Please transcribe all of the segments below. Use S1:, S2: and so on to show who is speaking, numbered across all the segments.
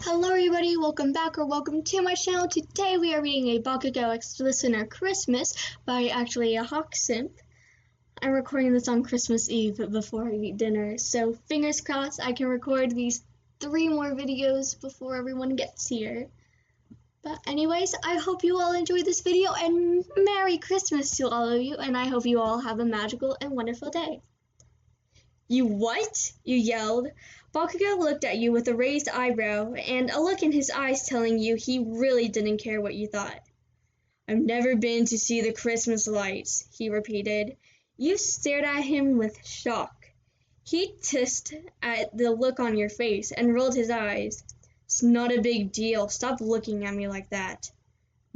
S1: Hello everybody, welcome back or welcome to my channel. Today we are reading a Bakugou X Listener Christmas by actually a Hawk Simp. I'm recording this on Christmas Eve before I eat dinner, so fingers crossed I can record these 3 more videos before everyone gets here. But anyways, I hope you all enjoyed this video and Merry Christmas to all of you, and I hope you all have a magical and wonderful day. You what? You yelled. Bakugou looked at you with a raised eyebrow and a look in his eyes telling you he really didn't care what you thought. I've never been to see the Christmas lights, he repeated. You stared at him with shock. He tissed at the look on your face and rolled his eyes. It's not a big deal. Stop looking at me like that.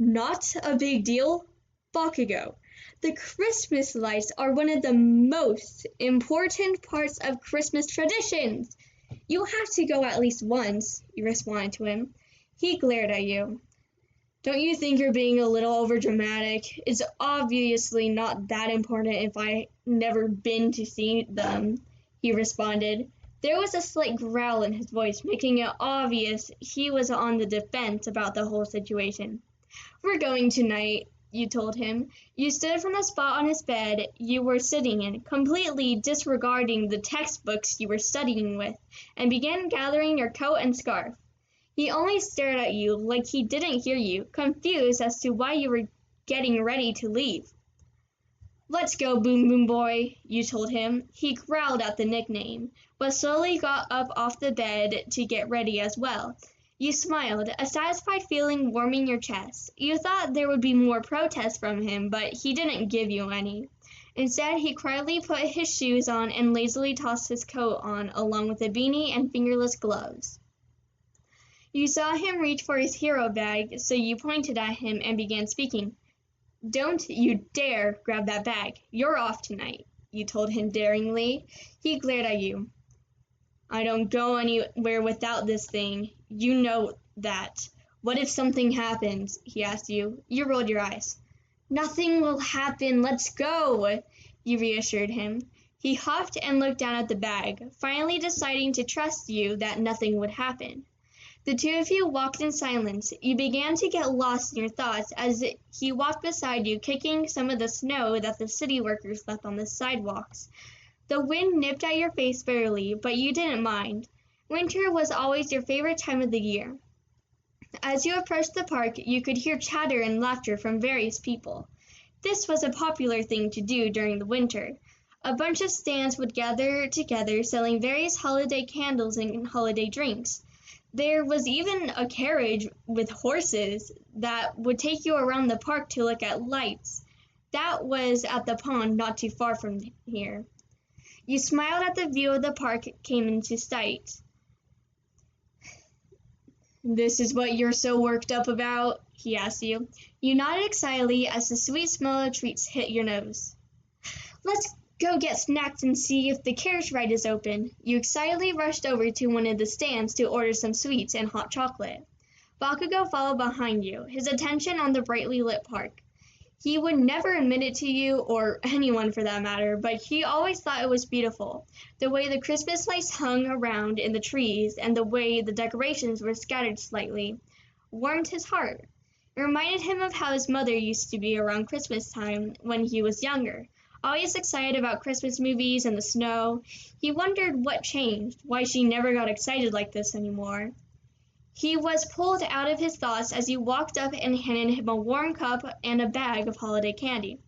S1: Not a big deal? Bakugou. The Christmas lights are one of the most important parts of Christmas traditions. You have to go at least once, you responded to him. He glared at you. Don't you think you're being a little overdramatic? It's obviously not that important if I never been to see them, he responded. There was a slight growl in his voice, making it obvious he was on the defense about the whole situation. We're going tonight, you told him. You stood from the spot on his bed you were sitting in, completely disregarding the textbooks you were studying with, and began gathering your coat and scarf. He only stared at you like he didn't hear you, confused as to why you were getting ready to leave. Let's go, Boom Boom Boy, you told him. He growled at the nickname, but slowly got up off the bed to get ready as well. You smiled, a satisfied feeling warming your chest. You thought there would be more protest from him, but he didn't give you any. Instead, he quietly put his shoes on and lazily tossed his coat on, along with a beanie and fingerless gloves. You saw him reach for his hero bag, so you pointed at him and began speaking. Don't you dare grab that bag. You're off tonight, you told him daringly. He glared at you. I don't go anywhere without this thing. You know that. What if something happens? He asked you. You rolled your eyes. Nothing will happen. Let's go, you reassured him. He huffed and looked down at the bag, finally deciding to trust you that nothing would happen. The two of you walked in silence. You began to get lost in your thoughts as he walked beside you, kicking some of the snow that the city workers left on the sidewalks. The wind nipped at your face barely, but you didn't mind. Winter was always your favorite time of the year. As you approached the park, you could hear chatter and laughter from various people. This was a popular thing to do during the winter. A bunch of stands would gather together selling various holiday candles and holiday drinks. There was even a carriage with horses that would take you around the park to look at lights. That was at the pond not too far from here. You smiled at the view of the park came into sight. This is what you're so worked up about? He asked you. You nodded excitedly as the sweet smell of treats hit your nose. Let's go get snacks and see if the carriage ride is open. You excitedly rushed over to one of the stands to order some sweets and hot chocolate. Bakugou followed behind you, his attention on the brightly lit park. He would never admit it to you, or anyone for that matter, but he always thought it was beautiful. The way the Christmas lights hung around in the trees and the way the decorations were scattered slightly warmed his heart. It reminded him of how his mother used to be around Christmas time when he was younger, always excited about Christmas movies and the snow. He wondered what changed, why she never got excited like this anymore. He was pulled out of his thoughts as you walked up and handed him a warm cup and a bag of holiday candy.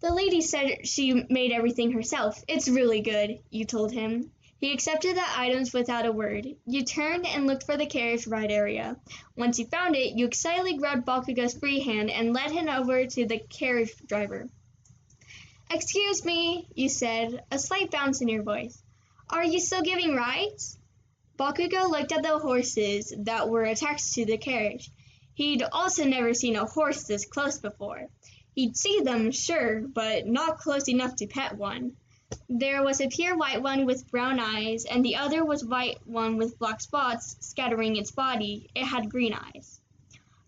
S1: The lady said she made everything herself. It's really good, you told him. He accepted the items without a word. You turned and looked for the carriage ride area. Once you found it, you excitedly grabbed Bakugou's free hand and led him over to the carriage driver. Excuse me, you said, a slight bounce in your voice. Are you still giving rides? Bakugou looked at the horses that were attached to the carriage. He'd also never seen a horse this close before. He'd seen them, sure, but not close enough to pet one. There was a pure white one with brown eyes, and the other was white one with black spots scattering its body. It had green eyes.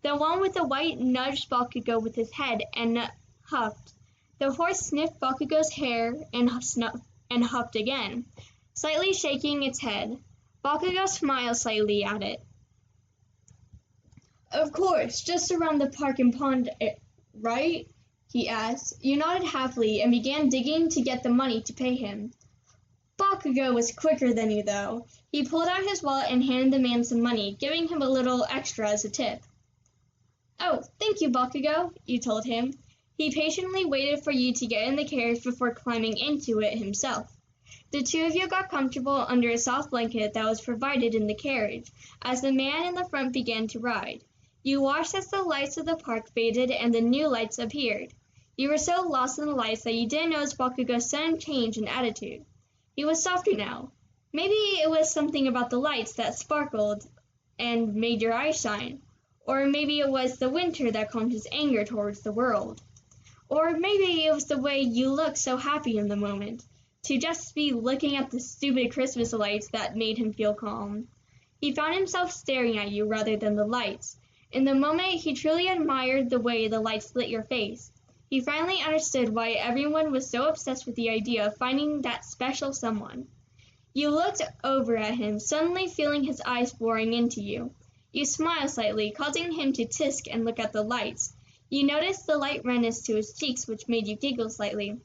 S1: The one with the white nudged Bakugou with his head and huffed. The horse sniffed Bakugou's hair and huffed again, slightly shaking its head. Bakugou smiled slightly at it. Of course, just around the park and pond, right? He asked. You nodded happily and began digging to get the money to pay him. Bakugou was quicker than you, though. He pulled out his wallet and handed the man some money, giving him a little extra as a tip. Oh, thank you, Bakugou, you told him. He patiently waited for you to get in the carriage before climbing into it himself. The two of you got comfortable under a soft blanket that was provided in the carriage, as the man in the front began to ride. You watched as the lights of the park faded and the new lights appeared. You were so lost in the lights that you didn't notice Bakugou's sudden change in attitude. He was softer now. Maybe it was something about the lights that sparkled and made your eyes shine. Or maybe it was the winter that calmed his anger towards the world. Or maybe it was the way you looked so happy in the moment. To just be looking at the stupid Christmas lights that made him feel calm. He found himself staring at you rather than the lights. In the moment, he truly admired the way the lights lit your face. He finally understood why everyone was so obsessed with the idea of finding that special someone. You looked over at him, suddenly feeling his eyes boring into you. You smiled slightly, causing him to tisk and look at the lights. You noticed the light redness to his cheeks, which made you giggle slightly.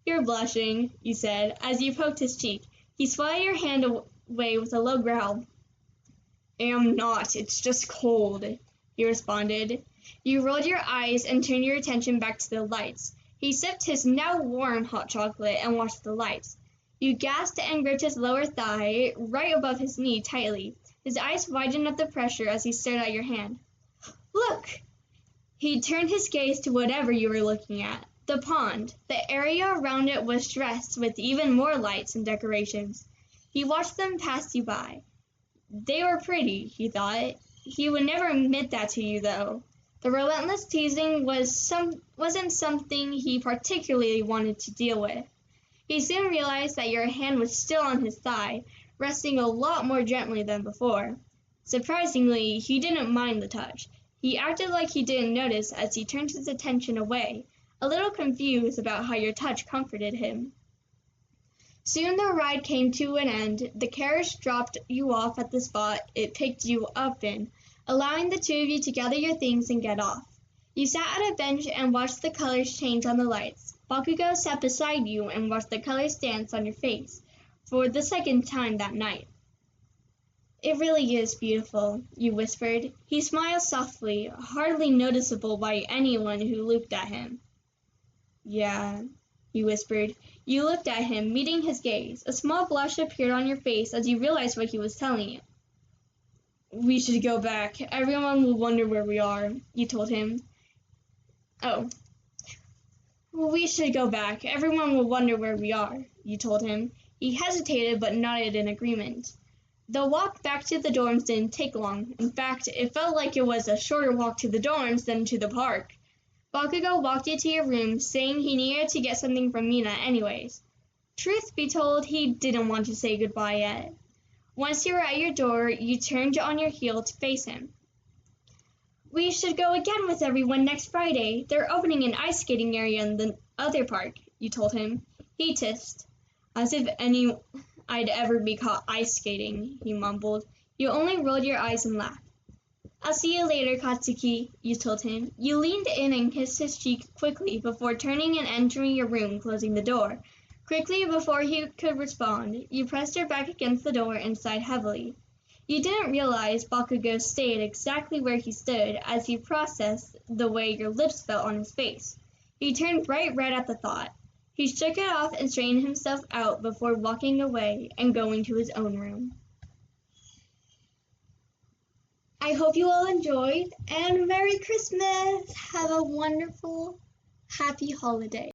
S1: You're blushing, you said, as you poked his cheek. He swatted your hand away with a low growl. Am not, it's just cold, he responded. You rolled your eyes and turned your attention back to the lights. He sipped his now warm hot chocolate and watched the lights. You gasped and gripped his lower thigh right above his knee tightly. His eyes widened at the pressure as he stared at your hand. Look! He turned his gaze to whatever you were looking at. The pond. The area around it was dressed with even more lights and decorations. He watched them pass you by. They were pretty, he thought. He would never admit that to you, though. The relentless teasing wasn't something he particularly wanted to deal with. He soon realized that your hand was still on his thigh, resting a lot more gently than before. Surprisingly, he didn't mind the touch. He acted like he didn't notice as he turned his attention away, a little confused about how your touch comforted him. Soon the ride came to an end. The carriage dropped you off at the spot it picked you up in, allowing the two of you to gather your things and get off. You sat at a bench and watched the colors change on the lights. Bakugou sat beside you and watched the colors dance on your face for the second time that night. It really is beautiful, you whispered. He smiled softly, hardly noticeable by anyone who looked at him. Yeah, you whispered. You looked at him, meeting his gaze. A small blush appeared on your face as you realized what he was telling you. We should go back. Everyone will wonder where we are, you told him. Oh. We should go back. Everyone will wonder where we are, you told him. He hesitated but nodded in agreement. The walk back to the dorms didn't take long. In fact, it felt like it was a shorter walk to the dorms than to the park. Bakugou walked you to your room, saying he needed to get something from Mina anyways. Truth be told, he didn't want to say goodbye yet. Once you were at your door, you turned on your heel to face him. We should go again with everyone next Friday. They're opening an ice skating area in the other park, you told him. He tissed. As if I'd ever be caught ice skating, he mumbled. You only rolled your eyes and laughed. I'll see you later, Katsuki, you told him. You leaned in and kissed his cheek quickly before turning and entering your room, closing the door. Quickly before he could respond, you pressed her back against the door and sighed heavily. You didn't realize Bakugou stayed exactly where he stood as he processed the way your lips felt on his face. He turned bright red at the thought. He shook it off and straightened himself out before walking away and going to his own room. I hope you all enjoyed, and Merry Christmas! Have a wonderful, happy holiday.